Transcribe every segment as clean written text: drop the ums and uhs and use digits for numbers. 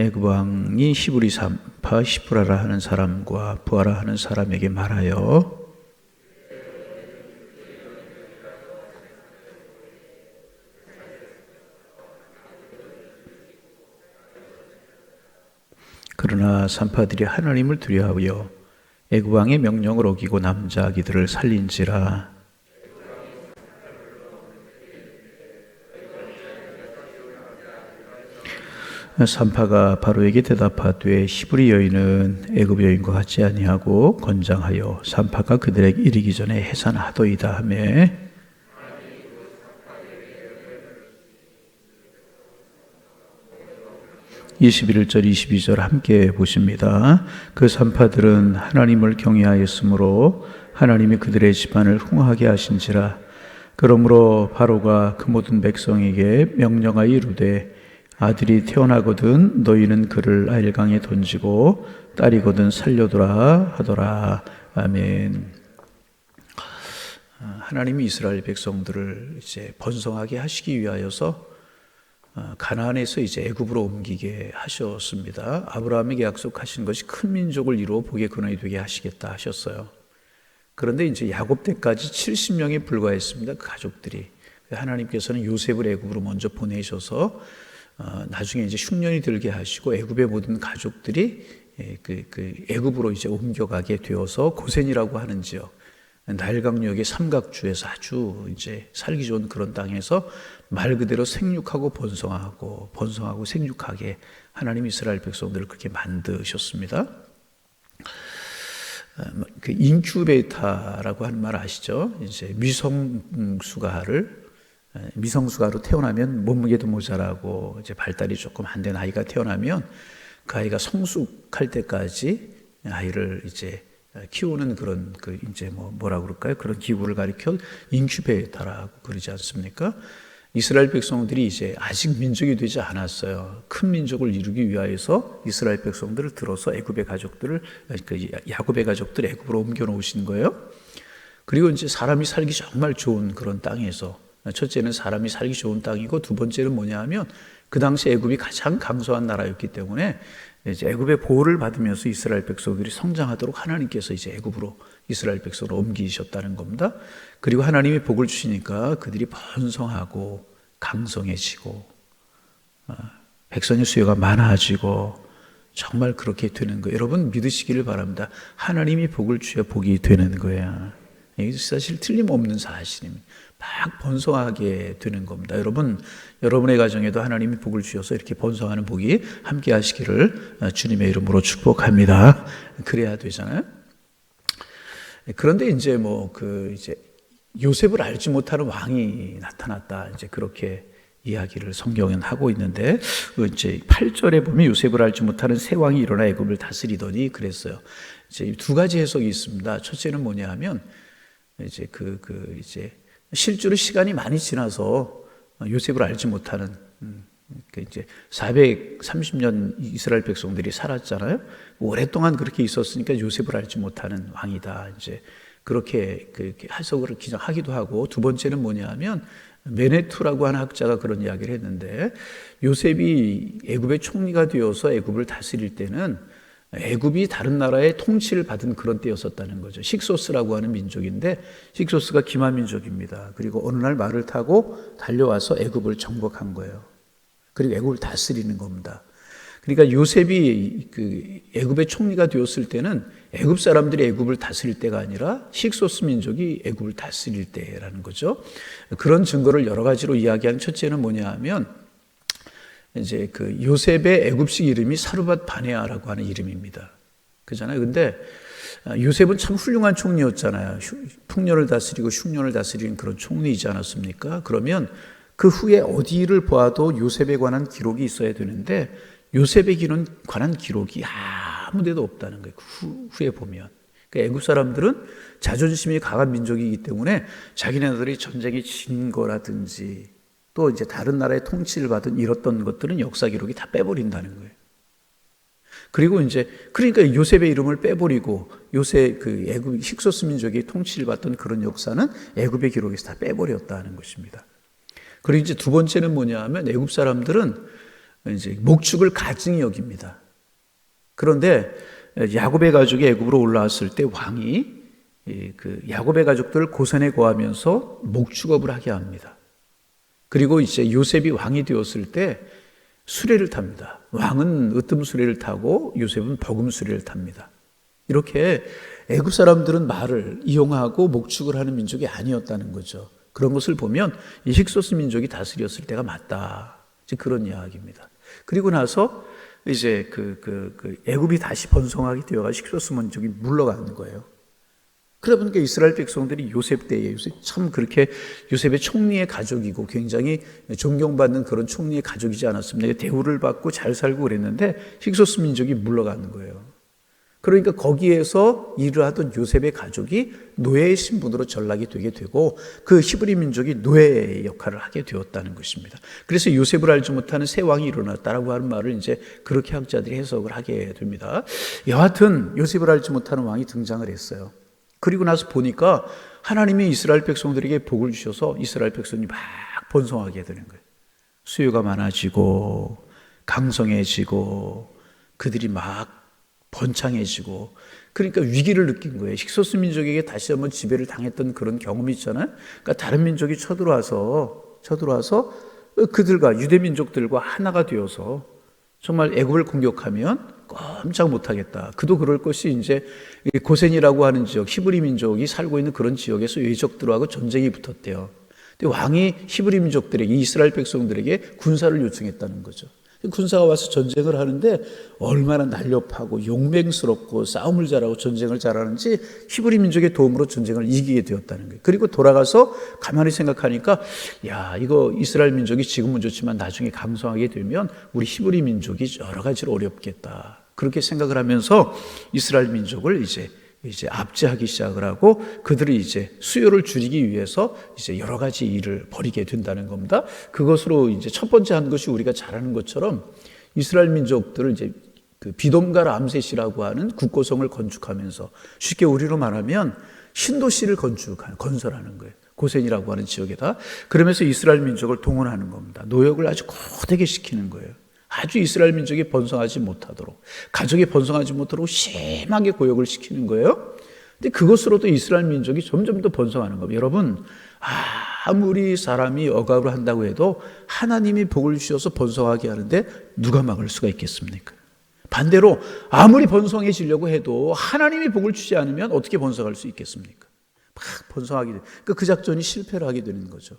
애굽 왕이 히브리 산파 시프라라 하는 사람과 부하라 하는 사람에게 말하여 그러나 산파들이 하나님을 두려워하여 애굽 왕의 명령을 어기고 남자 아기들을 살린지라. 산파가 바로에게 대답하되 히브리 여인은 애굽 여인과 같지 아니하고 건장하여 산파가 그들에게 이르기 전에 해산하도이다 하며 21절 22절 함께 보십니다. 그 산파들은 하나님을 경외하였으므로 하나님이 그들의 집안을 흥하게 하신지라. 그러므로 바로가 그 모든 백성에게 명령하여 이르되 아들이 태어나거든 너희는 그를 나일강에 던지고 딸이거든 살려두라 하더라. 아멘. 하나님이 이스라엘 백성들을 이제 번성하게 하시기 위하여서 가나안에서 이제 애굽으로 옮기게 하셨습니다. 아브라함에게 약속하신 것이 큰 민족을 이루어 복의 근원이 되게 하시겠다 하셨어요. 그런데 이제 야곱 때까지 70명에 불과했습니다. 그 가족들이. 하나님께서는 요셉을 애굽으로 먼저 보내셔서 나중에 이제 흉년이 들게 하시고 애굽의 모든 가족들이 애굽으로 이제 옮겨가게 되어서 고센이라고 하는 지역, 나일강역의 삼각주에서 아주 이제 살기 좋은 그런 땅에서 말 그대로 생육하고 번성하고 생육하게 하나님 이스라엘 백성들을 그렇게 만드셨습니다. 그 인큐베이터라고 하는 말 아시죠? 이제 미성숙아로 태어나면 몸무게도 모자라고 이제 발달이 조금 안 된 아이가 태어나면 그 아이가 성숙할 때까지 아이를 이제 키우는 그런 이제 뭐라고 그럴까요? 그런 기구를 가리켜 인큐베이터라고 그러지 않습니까? 이스라엘 백성들이 이제 아직 민족이 되지 않았어요. 큰 민족을 이루기 위하여서 이스라엘 백성들을 들어서 야곱의 가족들 애굽으로 옮겨 놓으신 거예요. 그리고 이제 사람이 살기 정말 좋은 그런 땅에서 첫째는 사람이 살기 좋은 땅이고 두 번째는 뭐냐 하면 그 당시 애굽이 가장 강소한 나라였기 때문에 이제 애굽의 보호를 받으면서 이스라엘 백성들이 성장하도록 하나님께서 이제 애굽으로 이스라엘 백성을 옮기셨다는 겁니다. 그리고 하나님이 복을 주시니까 그들이 번성하고 강성해지고 백성의 수요가 많아지고 정말 그렇게 되는 거예요. 여러분 믿으시기를 바랍니다. 하나님이 복을 주셔야 복이 되는 거예요. 이게 사실 틀림없는 사실입니다. 막 번성하게 되는 겁니다. 여러분의 가정에도 하나님이 복을 주셔서 이렇게 번성하는 복이 함께 하시기를 주님의 이름으로 축복합니다. 그래야 되잖아요. 그런데 이제 이제 요셉을 알지 못하는 왕이 나타났다. 이제 그렇게 이야기를 성경은 하고 있는데 이제 8절에 보면 요셉을 알지 못하는 새 왕이 일어나 애굽을 다스리더니 그랬어요. 이제 두 가지 해석이 있습니다. 첫째는 뭐냐 하면 이제 이제 실제로 시간이 많이 지나서 요셉을 알지 못하는 이제 430년 이스라엘 백성들이 살았잖아요. 오랫동안 그렇게 있었으니까 요셉을 알지 못하는 왕이다. 이제 그렇게 해석을 하기도 하고 두 번째는 뭐냐하면 메네투라고 하는 학자가 그런 이야기를 했는데 요셉이 애굽의 총리가 되어서 애굽을 다스릴 때는 애굽이 다른 나라의 통치를 받은 그런 때였었다는 거죠. 식소스라고 하는 민족인데 식소스가 기마 민족입니다. 그리고 어느 날 말을 타고 달려와서 애굽을 정복한 거예요. 그리고 애굽을 다스리는 겁니다. 그러니까 요셉이 애굽의 총리가 되었을 때는 애굽 사람들이 애굽을 다스릴 때가 아니라 식소스 민족이 애굽을 다스릴 때라는 거죠. 그런 증거를 여러 가지로 이야기하는 첫째는 뭐냐 하면 이제 요셉의 애굽식 이름이 사르밧 바네아라고 하는 이름입니다. 그잖아요. 근데 요셉은 참 훌륭한 총리였잖아요. 풍년을 다스리고 흉년을 다스리는 그런 총리이지 않았습니까? 그러면 그 후에 어디를 보아도 요셉에 관한 기록이 있어야 되는데 요셉에 관한 기록이 아무 데도 없다는 거예요. 후에 보면. 그러니까 애굽 사람들은 자존심이 강한 민족이기 때문에 자기네들이 전쟁에 진 거라든지 또 이제 다른 나라의 통치를 받은 이랬던 것들은 역사 기록이 다 빼버린다는 거예요. 그리고 이제 그러니까 요셉의 이름을 빼버리고 애굽 식소스 민족이 통치를 받던 그런 역사는 애굽의 기록에서 다 빼버렸다는 것입니다. 그리고 이제 두 번째는 뭐냐 하면 애굽 사람들은 이제 목축을 가증히 여깁니다. 그런데 야곱의 가족이 애굽으로 올라왔을 때 왕이 그 야곱의 가족들을 고선에 거하면서 목축업을 하게 합니다. 그리고 이제 요셉이 왕이 되었을 때 수레를 탑니다. 왕은 으뜸 수레를 타고 요셉은 버금 수레를 탑니다. 이렇게 애굽 사람들은 말을 이용하고 목축을 하는 민족이 아니었다는 거죠. 그런 것을 보면 이 힉소스 민족이 다스렸을 때가 맞다. 이제 그런 이야기입니다. 그리고 나서 이제 애굽이 다시 번성하게 되어가 힉소스 민족이 물러가는 거예요. 그러다 보니까 이스라엘 백성들이 요셉 때에 참 그렇게 요셉의 총리의 가족이고 굉장히 존경받는 그런 총리의 가족이지 않았습니까? 대우를 받고 잘 살고 그랬는데 힉소스 민족이 물러가는 거예요. 그러니까 거기에서 일을 하던 요셉의 가족이 노예의 신분으로 전락이 되게 되고 그 히브리 민족이 노예의 역할을 하게 되었다는 것입니다. 그래서 요셉을 알지 못하는 새 왕이 일어났다라고 하는 말을 이제 그렇게 학자들이 해석을 하게 됩니다. 여하튼 요셉을 알지 못하는 왕이 등장을 했어요. 그리고 나서 보니까 하나님이 이스라엘 백성들에게 복을 주셔서 이스라엘 백성이 막 번성하게 되는 거예요. 수요가 많아지고 강성해지고 그들이 막 번창해지고 그러니까 위기를 느낀 거예요. 힉소스 민족에게 다시 한번 지배를 당했던 그런 경험이 있잖아요. 그러니까 다른 민족이 쳐들어와서 그들과 유대 민족들과 하나가 되어서 정말 애굽을 공격하면 꼼짝 못하겠다. 그도 그럴 것이 이제 고센이라고 하는 지역, 히브리 민족이 살고 있는 그런 지역에서 외적들하고 전쟁이 붙었대요. 근데 왕이 히브리 민족들에게, 이스라엘 백성들에게 군사를 요청했다는 거죠. 군사가 와서 전쟁을 하는데 얼마나 날렵하고 용맹스럽고 싸움을 잘하고 전쟁을 잘하는지 히브리 민족의 도움으로 전쟁을 이기게 되었다는 거예요. 그리고 돌아가서 가만히 생각하니까 야, 이거 이스라엘 민족이 지금은 좋지만 나중에 강성하게 되면 우리 히브리 민족이 여러 가지로 어렵겠다. 그렇게 생각을 하면서 이스라엘 민족을 이제 압제하기 시작을 하고 그들이 이제 수요를 줄이기 위해서 이제 여러 가지 일을 벌이게 된다는 겁니다. 그것으로 이제 첫 번째 한 것이 우리가 잘 아는 것처럼 이스라엘 민족들을 이제 그 비돔과 람셋이라고 하는 국고성을 건축하면서 쉽게 우리로 말하면 신도시를 건설하는 거예요. 고센이라고 하는 지역에다. 그러면서 이스라엘 민족을 동원하는 겁니다. 노역을 아주 고되게 시키는 거예요. 아주 이스라엘 민족이 번성하지 못하도록, 가족이 번성하지 못하도록 심하게 고역을 시키는 거예요. 근데 그것으로도 이스라엘 민족이 점점 더 번성하는 겁니다. 여러분, 아무리 사람이 억압을 한다고 해도 하나님이 복을 주셔서 번성하게 하는데 누가 막을 수가 있겠습니까? 반대로 아무리 번성해지려고 해도 하나님이 복을 주지 않으면 어떻게 번성할 수 있겠습니까? 막 번성하게 돼. 그 작전이 실패를 하게 되는 거죠.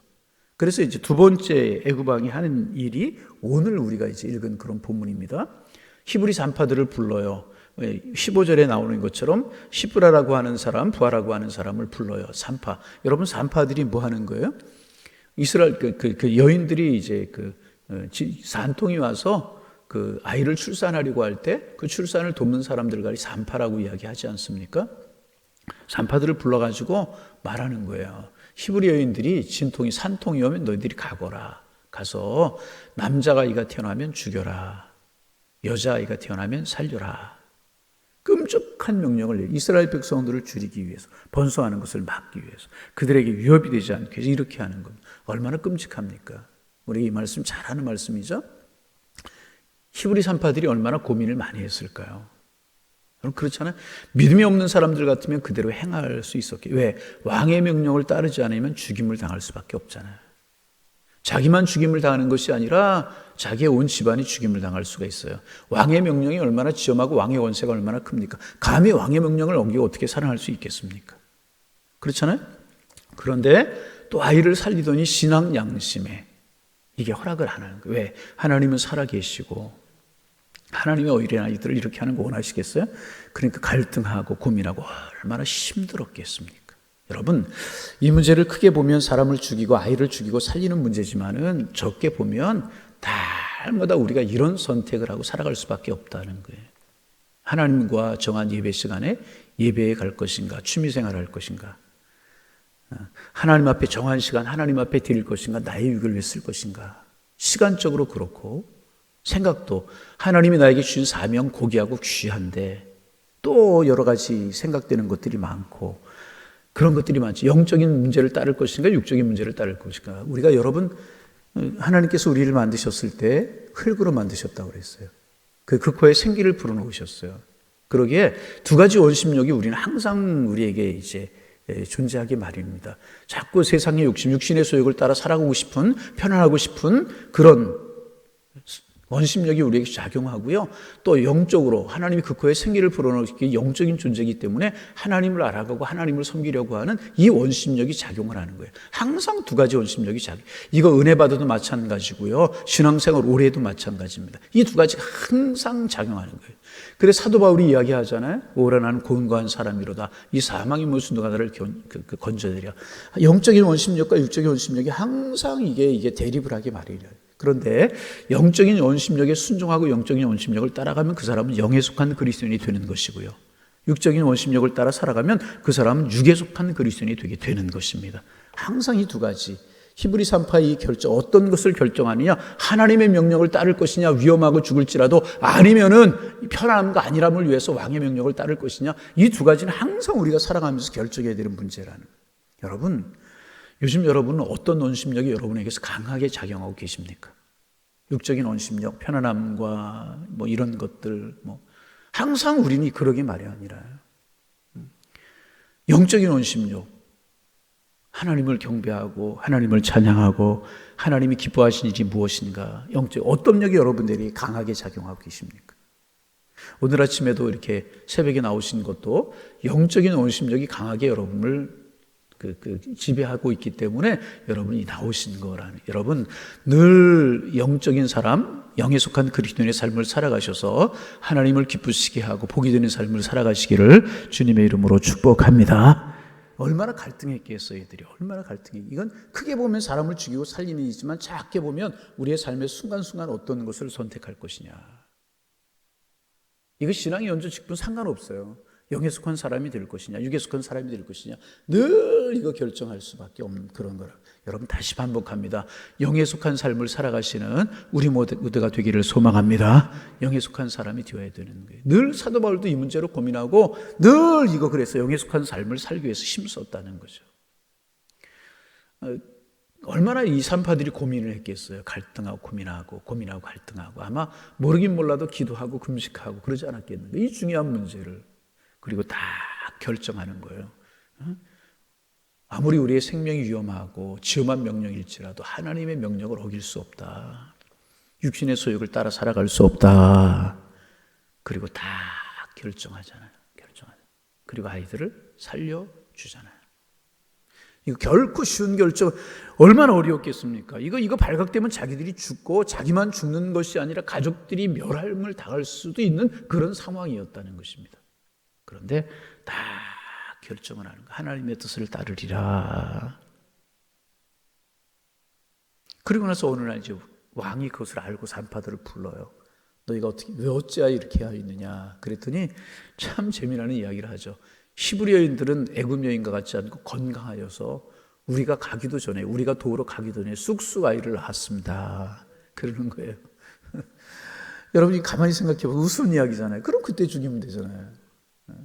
그래서 이제 두 번째 애굽 왕이 하는 일이 오늘 우리가 이제 읽은 그런 본문입니다. 히브리 산파들을 불러요. 15절에 나오는 것처럼 시브라라고 하는 사람, 부하라고 하는 사람을 불러요. 산파. 여러분 산파들이 뭐 하는 거예요? 이스라엘 그 여인들이 이제 산통이 와서 그 아이를 출산하려고 할 때 그 출산을 돕는 사람들과 산파라고 이야기하지 않습니까? 산파들을 불러가지고 말하는 거예요. 히브리 여인들이 진통이 산통이 오면 너희들이 가거라. 가서 남자가 아이가 태어나면 죽여라. 여자아이가 태어나면 살려라. 끔찍한 명령을 이스라엘 백성들을 줄이기 위해서, 번성하는 것을 막기 위해서, 그들에게 위협이 되지 않게 해서 이렇게 하는 겁니다. 얼마나 끔찍합니까? 우리 이 말씀 잘하는 말씀이죠. 히브리 산파들이 얼마나 고민을 많이 했을까요? 그렇잖아요. 믿음이 없는 사람들 같으면 그대로 행할 수 있었겠죠. 왜? 왕의 명령을 따르지 않으면 죽임을 당할 수밖에 없잖아요. 자기만 죽임을 당하는 것이 아니라 자기의 온 집안이 죽임을 당할 수가 있어요. 왕의 명령이 얼마나 지엄하고 왕의 권세가 얼마나 큽니까? 감히 왕의 명령을 어기고 어떻게 살아날 수 있겠습니까? 그렇잖아요. 그런데 또 아이를 살리더니 신앙 양심에 이게 허락을 안 하는 거예요. 왜? 하나님은 살아계시고 하나님의 어린 아이들을 이렇게 하는 거 원하시겠어요? 그러니까 갈등하고 고민하고 얼마나 힘들었겠습니까? 여러분, 이 문제를 크게 보면 사람을 죽이고 아이를 죽이고 살리는 문제지만은 적게 보면 날마다 우리가 이런 선택을 하고 살아갈 수밖에 없다는 거예요. 하나님과 정한 예배 시간에 예배에 갈 것인가, 취미생활을 할 것인가, 하나님 앞에 정한 시간 하나님 앞에 드릴 것인가, 나의 유익을 위해 쓸 것인가. 시간적으로 그렇고 생각도 하나님이 나에게 주신 사명 고귀하고 귀한데 또 여러 가지 생각되는 것들이 많고 그런 것들이 많지. 영적인 문제를 따를 것인가 육적인 문제를 따를 것인가. 우리가 여러분 하나님께서 우리를 만드셨을 때 흙으로 만드셨다고 그랬어요. 그 코에 생기를 불어넣으셨어요. 그러기에 두 가지 원심력이 우리는 항상 우리에게 이제 존재하기 마련입니다. 자꾸 세상의 욕심, 육신의 소욕을 따라 살아가고 싶은, 편안하고 싶은 그런 원심력이 우리에게 작용하고요. 또 영적으로 하나님이 그 코에 생기를 불어넣기 영적인 존재이기 때문에 하나님을 알아가고 하나님을 섬기려고 하는 이 원심력이 작용을 하는 거예요. 항상 두 가지 원심력이 이거 은혜 받아도 마찬가지고요. 신앙생활 오래 해도 마찬가지입니다. 이 두 가지가 항상 작용하는 거예요. 그래서 사도 바울이 이야기하잖아요. 오라 나는 곤고한 사람이로다. 이 사망의 무슨 누가 나를 건져내랴. 영적인 원심력과 육적인 원심력이 항상 이게 대립을 하기 마련이에요. 그런데 영적인 원심력에 순종하고 영적인 원심력을 따라가면 그 사람은 영에 속한 그리스도인이 되는 것이고요. 육적인 원심력을 따라 살아가면 그 사람은 육에 속한 그리스도인이 되게 되는 것입니다. 항상 이 두 가지. 히브리서 3파 이 결정, 어떤 것을 결정하느냐? 하나님의 명령을 따를 것이냐? 위험하고 죽을지라도 아니면은 편안함과 안일함을 위해서 왕의 명령을 따를 것이냐? 이 두 가지는 항상 우리가 살아가면서 결정해야 되는 문제라는 거예요. 여러분, 요즘 여러분은 어떤 원심력이 여러분에게서 강하게 작용하고 계십니까? 육적인 원심력, 편안함과 뭐 이런 것들, 항상 우리는 그러기 마련이라요. 영적인 원심력, 하나님을 경배하고 하나님을 찬양하고 하나님이 기뻐하시는 일이 무엇인가? 어떤力여러분들이 강하게 작용하고 계십니까? 오늘 아침에도 이렇게 새벽에 나오신 것도 영적인 원심력이 강하게 여러분을 지배하고 있기 때문에 여러분이 나오신 거라는. 여러분 늘 영적인 사람, 영에 속한 그리스도인의 삶을 살아가셔서 하나님을 기쁘시게 하고 복이 되는 삶을 살아가시기를 주님의 이름으로 축복합니다. 얼마나 갈등했겠어요, 이들이. 얼마나 갈등해. 이건 크게 보면 사람을 죽이고 살리는 일이지만 작게 보면 우리의 삶의 순간순간 어떤 것을 선택할 것이냐. 이거 신앙의 연주 직분 상관없어요. 영에 속한 사람이 될 것이냐, 육에 속한 사람이 될 것이냐, 늘 이거 결정할 수밖에 없는 그런 거라. 여러분 다시 반복합니다. 영에 속한 삶을 살아가시는 우리 모두가 되기를 소망합니다. 영에 속한 사람이 되어야 되는 거예요. 늘 사도 바울도 이 문제로 고민하고 늘 이거 그래서 영에 속한 삶을 살기 위해서 힘썼다는 거죠. 얼마나 이 산파들이 고민을 했겠어요. 갈등하고 고민하고 갈등하고. 아마 모르긴 몰라도 기도하고 금식하고 그러지 않았겠는가. 이 중요한 문제를 그리고 다 결정하는 거예요. 아무리 우리의 생명이 위험하고 지엄한 명령일지라도 하나님의 명령을 어길 수 없다. 육신의 소욕을 따라 살아갈 수 없다. 그리고 다 결정하잖아요. 그리고 아이들을 살려주잖아요. 이거 결코 쉬운 결정, 얼마나 어려웠겠습니까? 이거 발각되면 자기들이 죽고 자기만 죽는 것이 아니라 가족들이 멸함을 당할 수도 있는 그런 상황이었다는 것입니다. 그런데 다 결정을 하는 거예요. 하나님의 뜻을 따르리라. 그리고 나서 어느 날 이제 왕이 그것을 알고 산파들을 불러요. 너희가 왜 어찌하여 이렇게 하였느냐. 그랬더니 참 재미나는 이야기를 하죠. 히브리 여인들은 애굽 여인과 같지 않고 건강하여서 우리가 도우러 가기도 전에 쑥쑥 아이를 낳았습니다. 그러는 거예요. 여러분이 가만히 생각해 보면 우스운 이야기잖아요. 그럼 그때 죽이면 되잖아요.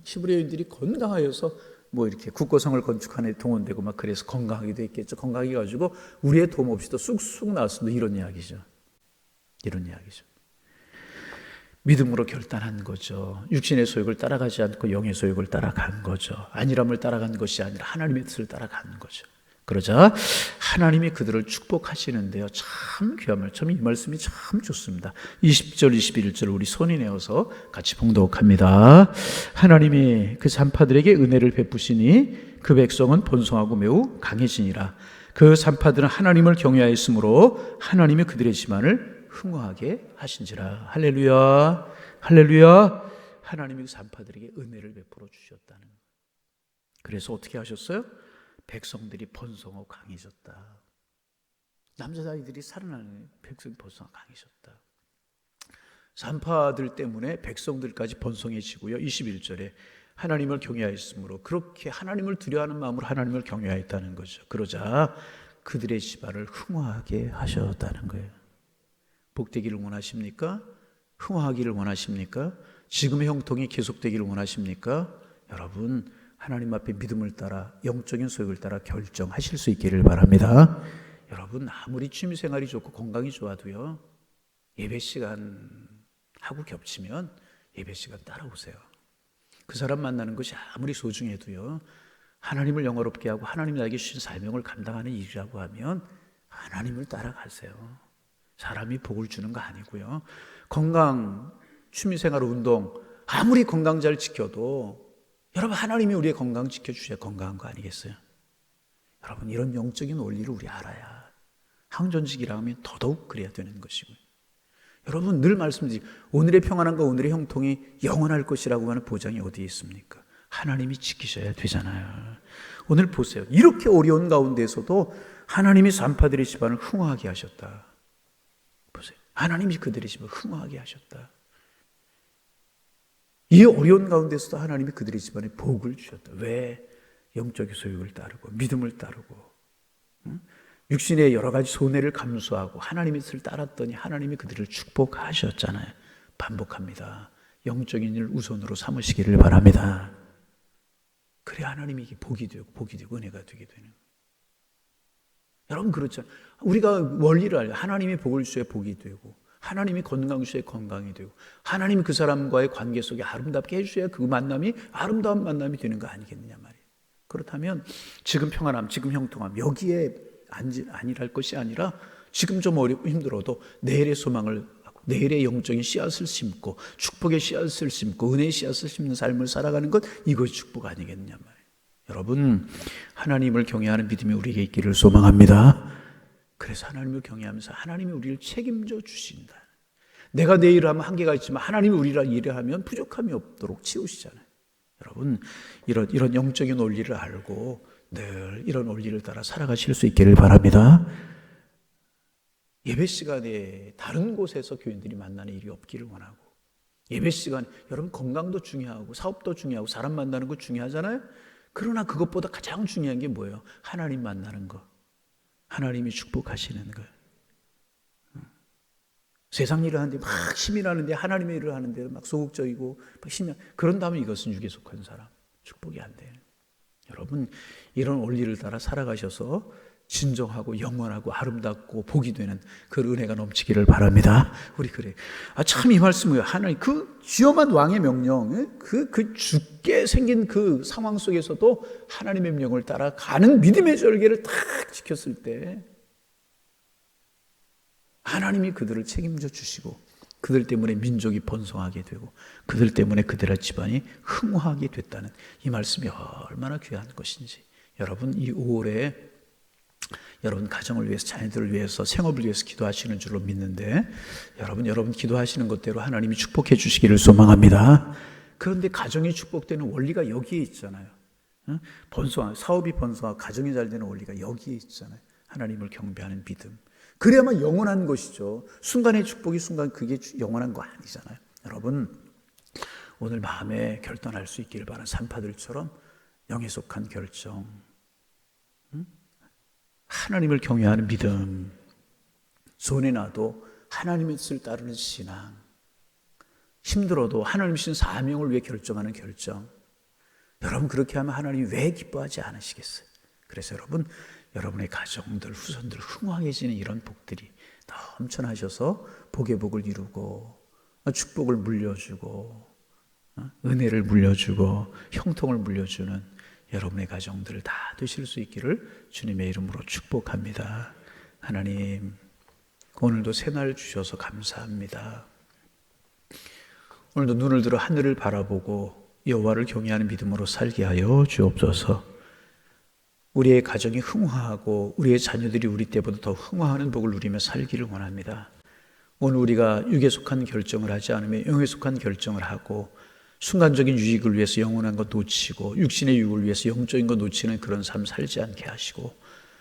히브리 여인들이 건강하여서 이렇게 국고성을 건축하는 데 동원되고 막 그래서 건강하게 됐겠죠. 건강하게 가지고 우리의 도움 없이도 쑥쑥 나왔습니다. 이런 이야기죠. 믿음으로 결단한 거죠. 육신의 소욕을 따라가지 않고 영의 소욕을 따라간 거죠. 안일함을 따라간 것이 아니라 하나님의 뜻을 따라가는 거죠. 그러자 하나님이 그들을 축복하시는데요. 참 귀함을. 참 이 말씀이 참 좋습니다. 20절 21절 우리 손이 내어서 같이 봉독합니다. 하나님이 그 산파들에게 은혜를 베푸시니 그 백성은 번성하고 매우 강해지니라. 그 산파들은 하나님을 경외하였으므로 하나님이 그들의 지만을 흥화하게 하신지라. 할렐루야. 할렐루야. 하나님이 그 산파들에게 은혜를 베풀어 주셨다는 거예요. 그래서 어떻게 하셨어요? 백성들이 번성하고 강해졌다. 남자아이들이 살아나는 백성이 번성하고 강해졌다. 산파들 때문에 백성들까지 번성해지고요. 21절에 하나님을 경외하였으므로 그렇게 하나님을 두려워하는 마음으로 하나님을 경외하였다는 거죠. 그러자 그들의 집안을 흥화하게 하셨다는 거예요. 복되기를 원하십니까? 흥화하기를 원하십니까? 지금의 형통이 계속되기를 원하십니까? 여러분 하나님 앞에 믿음을 따라 영적인 소욕을 따라 결정하실 수 있기를 바랍니다. 여러분 아무리 취미생활이 좋고 건강이 좋아도요, 예배 시간하고 겹치면 예배 시간 따라오세요. 그 사람 만나는 것이 아무리 소중해도요, 하나님을 영화롭게 하고 하나님이 나에게 주신 사명을 감당하는 일이라고 하면 하나님을 따라가세요. 사람이 복을 주는 거 아니고요. 건강, 취미생활, 운동 아무리 건강 잘 지켜도 여러분 하나님이 우리의 건강 지켜주셔야 건강한 거 아니겠어요? 여러분 이런 영적인 원리를 우리 알아야 항전직이라 하면 더더욱 그래야 되는 것이고요. 여러분 늘 말씀드리죠. 오늘의 평안함과 오늘의 형통이 영원할 것이라고 하는 보장이 어디에 있습니까? 하나님이 지키셔야 되잖아요. 오늘 보세요. 이렇게 어려운 가운데서도 하나님이 산파들의 집안을 흥화하게 하셨다. 보세요. 하나님이 그들의 집을 흥화하게 하셨다. 이 어려운 가운데서도 하나님이 그들의 집안에 복을 주셨다. 왜? 영적인 소욕을 따르고 믿음을 따르고 육신의 여러 가지 손해를 감수하고 하나님의 뜻을 따랐더니 하나님이 그들을 축복하셨잖아요. 반복합니다. 영적인 일 우선으로 삼으시기를 바랍니다. 그래 하나님이 복이 되고 은혜가 되게 되는. 여러분 그렇죠. 우리가 원리를 알고 하나님이 복을 주셔야 복이 되고 하나님이 건강 주셔야 건강이 되고 하나님이 그 사람과의 관계 속에 아름답게 해주셔야 그 만남이 아름다운 만남이 되는 거 아니겠느냐 말이에요. 그렇다면 지금 평안함, 지금 형통함 여기에 아니랄 것이 아니라 지금 좀 어렵고 힘들어도 내일의 소망을 하고 내일의 영적인 씨앗을 심고 축복의 씨앗을 심고 은혜의 씨앗을 심는 삶을 살아가는 것 이것이 축복 아니겠느냐 말이에요. 여러분 하나님을 경외하는 믿음이 우리에게 있기를 소망합니다. 그래서 하나님을 경외하면서 하나님이 우리를 책임져 주신다. 내가 내 일을 하면 한계가 있지만 하나님이 우리를 일을 하면 부족함이 없도록 채우시잖아요. 여러분 이런 영적인 원리를 알고 늘 이런 원리를 따라 살아가실 수 있기를 바랍니다. 예배 시간에 다른 곳에서 교인들이 만나는 일이 없기를 원하고 예배 시간 여러분 건강도 중요하고 사업도 중요하고 사람 만나는 거 중요하잖아요. 그러나 그것보다 가장 중요한 게 뭐예요? 하나님 만나는 거. 하나님이 축복하시는 거예요. 세상 일을 하는데 막 힘이 나는데 하나님의 일을 하는데 막 소극적이고 막 힘이 그런다면 이것은 육에 속한 사람 축복이 안 돼요. 여러분 이런 원리를 따라 살아가셔서 진정하고 영원하고 아름답고 복이 되는 그 은혜가 넘치기를 바랍니다. 우리 그래. 참 이 말씀이에요. 하나님 그 쥐엄한 왕의 명령, 그 죽게 생긴 그 상황 속에서도 하나님의 명령을 따라 가는 믿음의 절개를 딱 지켰을 때 하나님이 그들을 책임져 주시고 그들 때문에 민족이 번성하게 되고 그들 때문에 그들의 집안이 흥화하게 됐다는 이 말씀이 얼마나 귀한 것인지 여러분 이 5월에 여러분 가정을 위해서 자녀들을 위해서 생업을 위해서 기도하시는 줄로 믿는데 여러분 기도하시는 것대로 하나님이 축복해 주시기를 소망합니다. 그런데 가정이 축복되는 원리가 여기에 있잖아요. 사업이 번성하고 가정이 잘 되는 원리가 여기에 있잖아요. 하나님을 경배하는 믿음. 그래야만 영원한 것이죠. 순간의 축복이 그게 영원한 거 아니잖아요. 여러분 오늘 마음에 결단할 수 있기를 바라는 산파들처럼 영에 속한 결정, 하나님을 경외하는 믿음, 손해 나도 하나님의 뜻을 따르는 신앙, 힘들어도 하나님 주신 사명을 위해 결정하는 결정. 여러분 그렇게 하면 하나님이 왜 기뻐하지 않으시겠어요? 그래서 여러분의 가정들, 후손들 흥왕해지는 이런 복들이 넘쳐나셔서 복의 복을 이루고 축복을 물려주고 은혜를 물려주고 형통을 물려주는 여러분의 가정들 다 되실 수 있기를 주님의 이름으로 축복합니다. 하나님 오늘도 새날 주셔서 감사합니다. 오늘도 눈을 들어 하늘을 바라보고 여호와를 경외하는 믿음으로 살게 하여 주옵소서. 우리의 가정이 흥화하고 우리의 자녀들이 우리 때보다 더 흥화하는 복을 누리며 살기를 원합니다. 오늘 우리가 육에 속한 결정을 하지 않으며 영에 속한 결정을 하고 순간적인 유익을 위해서 영원한 것 놓치고 육신의 유익을 위해서 영적인 것 놓치는 그런 삶 살지 않게 하시고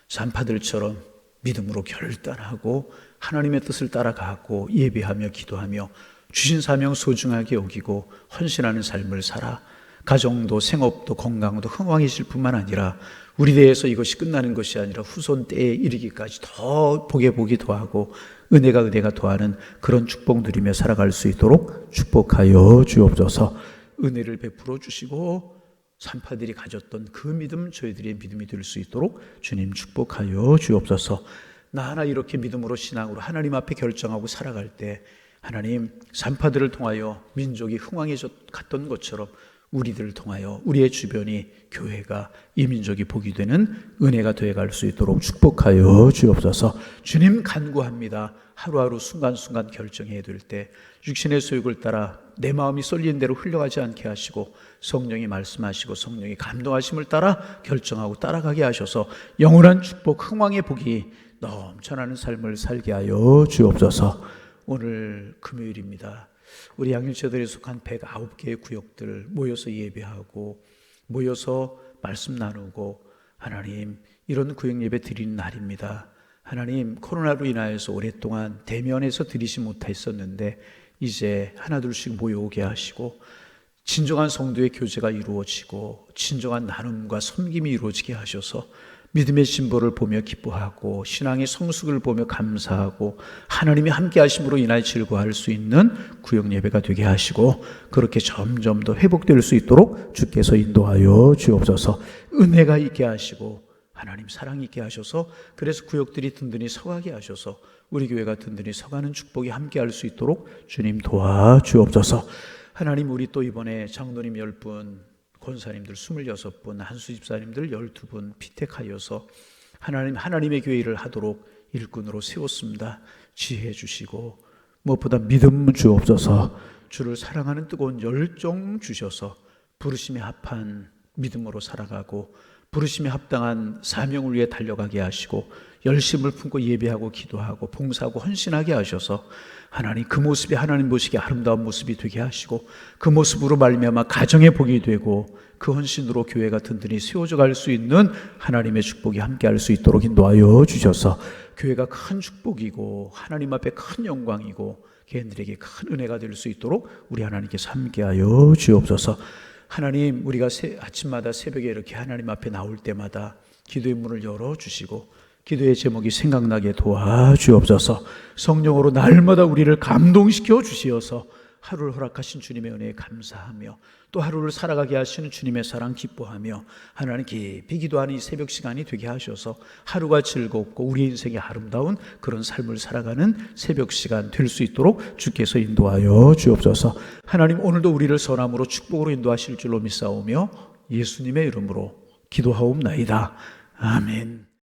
산파들처럼 믿음으로 결단하고 하나님의 뜻을 따라가고 예배하며 기도하며 주신 사명 소중하게 여기고 헌신하는 삶을 살아 가정도 생업도 건강도 흥왕해질 뿐만 아니라 우리 대에서 이것이 끝나는 것이 아니라 후손 때에 이르기까지 더 복에 복이 더하고 은혜가 더하는 그런 축복 누리며 살아갈 수 있도록 축복하여 주옵소서. 은혜를 베풀어 주시고 산파들이 가졌던 그 믿음 저희들의 믿음이 될 수 있도록 주님 축복하여 주옵소서. 나 하나 이렇게 믿음으로 신앙으로 하나님 앞에 결정하고 살아갈 때 하나님 산파들을 통하여 민족이 흥왕해 갔던 것처럼 우리들을 통하여 우리의 주변이 교회가 이 민족이 복이 되는 은혜가 되어갈 수 있도록 축복하여 주옵소서. 주님 간구합니다. 하루하루 순간순간 결정해야 될 때 육신의 소욕을 따라 내 마음이 쏠리는 대로 흘러가지 않게 하시고 성령이 말씀하시고 성령이 감동하심을 따라 결정하고 따라가게 하셔서 영원한 축복 흥왕의 복이 넘쳐나는 삶을 살게 하여 주옵소서. 오늘 금요일입니다. 우리 양일체들에 속한 109개의 구역들 모여서 예배하고 모여서 말씀 나누고 하나님 이런 구역 예배 드리는 날입니다. 하나님 코로나로 인하여서 오랫동안 대면에서 드리지 못했었는데 이제 하나둘씩 모여오게 하시고 진정한 성도의 교제가 이루어지고 진정한 나눔과 섬김이 이루어지게 하셔서 믿음의 진보를 보며 기뻐하고 신앙의 성숙을 보며 감사하고 하나님이 함께 하심으로 인하여 즐거워할 수 있는 구역 예배가 되게 하시고 그렇게 점점 더 회복될 수 있도록 주께서 인도하여 주옵소서. 은혜가 있게 하시고 하나님 사랑 있게 하셔서 그래서 구역들이 든든히 서가게 하셔서 우리 교회가 든든히 서가는 축복이 함께 할 수 있도록 주님 도와주옵소서. 하나님 우리 또 이번에 장로님 10분 권사님들 26분, 한수 집사님들 12분 피택하여서 하나님의 교회를 하도록 일꾼으로 세웠습니다. 지혜 주시고 무엇보다 믿음 주옵소서. 주를 사랑하는 뜨거운 열정 주셔서 부르심에 합한 믿음으로 살아가고 부르심에 합당한 사명을 위해 달려가게 하시고 열심을 품고 예배하고 기도하고 봉사하고 헌신하게 하셔서 하나님 그 모습이 하나님 보시기에 아름다운 모습이 되게 하시고 그 모습으로 말미암아 가정의 복이 되고 그 헌신으로 교회가 든든히 세워져 갈 수 있는 하나님의 축복이 함께 할 수 있도록 인도하여 주셔서 교회가 큰 축복이고 하나님 앞에 큰 영광이고 개인들에게 큰 은혜가 될 수 있도록 우리 하나님께서 함께하여 주옵소서. 하나님 우리가 아침마다 새벽에 이렇게 하나님 앞에 나올 때마다 기도의 문을 열어주시고 기도의 제목이 생각나게 도와주옵소서. 성령으로 날마다 우리를 감동시켜 주시어서 하루를 허락하신 주님의 은혜에 감사하며 또 하루를 살아가게 하시는 주님의 사랑 기뻐하며 하나님 깊이 기도하는 이 새벽 시간이 되게 하셔서 하루가 즐겁고 우리 인생의 아름다운 그런 삶을 살아가는 새벽 시간 될 수 있도록 주께서 인도하여 주옵소서. 하나님 오늘도 우리를 선함으로 축복으로 인도하실 줄로 믿사오며 예수님의 이름으로 기도하옵나이다. 아멘.